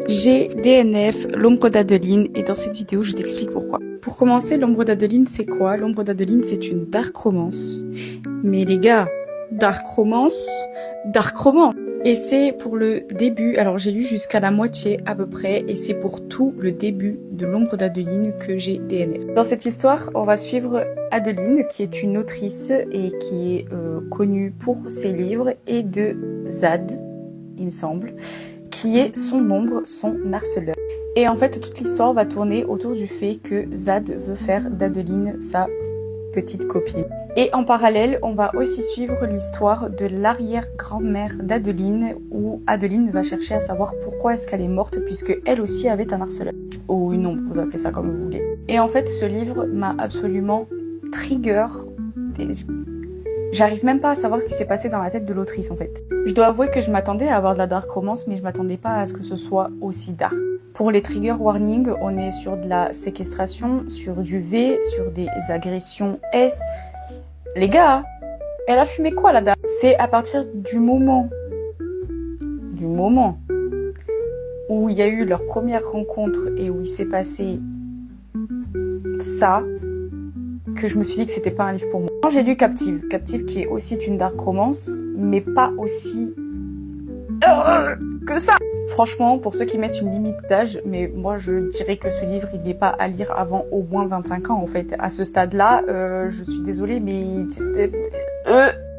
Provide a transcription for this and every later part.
J'ai DNF, l'ombre d'Adeline, et dans cette vidéo, je t'explique pourquoi. Pour commencer, l'ombre d'Adeline, c'est quoi? L'ombre d'Adeline, c'est une dark romance. Mais les gars, dark romance. Et c'est pour le début, alors j'ai lu jusqu'à la moitié à peu près, et c'est pour tout le début de l'ombre d'Adeline que j'ai DNF. Dans cette histoire, on va suivre Adeline, qui est une autrice et qui est connue pour ses livres, et de Zad, il me semble, qui est son ombre, son harceleur. Et en fait, toute l'histoire va tourner autour du fait que Zad veut faire d'Adeline sa petite copine. Et en parallèle, on va aussi suivre l'histoire de l'arrière-grand-mère d'Adeline, où Adeline va chercher à savoir pourquoi est-ce qu'elle est morte, puisque elle aussi avait un harceleur. Ou une ombre, vous appelez ça comme vous voulez. Et en fait, ce livre m'a absolument trigger des yeux. J'arrive même pas à savoir ce qui s'est passé dans la tête de l'autrice en fait. Je dois avouer que je m'attendais à avoir de la dark romance, mais je m'attendais pas à ce que ce soit aussi dark. Pour les trigger warnings, on est sur de la séquestration, sur du V, sur des agressions S. Les gars, elle a fumé quoi la dame? C'est à partir du moment où il y a eu leur première rencontre et où il s'est passé ça, que je me suis dit que c'était pas un livre pour moi. Quand j'ai lu Captive qui est aussi une dark romance, mais pas aussi que ça. Franchement, pour ceux qui mettent une limite d'âge, mais moi je dirais que ce livre il n'est pas à lire avant au moins 25 ans en fait. À ce stade-là, je suis désolée, mais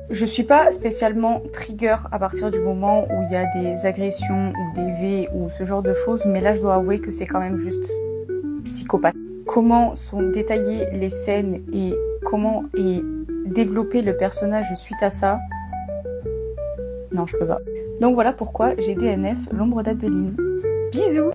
je suis pas spécialement trigger à partir du moment où il y a des agressions ou des V ou ce genre de choses, mais là je dois avouer que c'est quand même juste psychopathe. Comment sont détaillées les scènes et comment est développé le personnage suite à ça. Non, je peux pas. Donc voilà pourquoi j'ai DNF l'ombre d'Adeline. Bisous!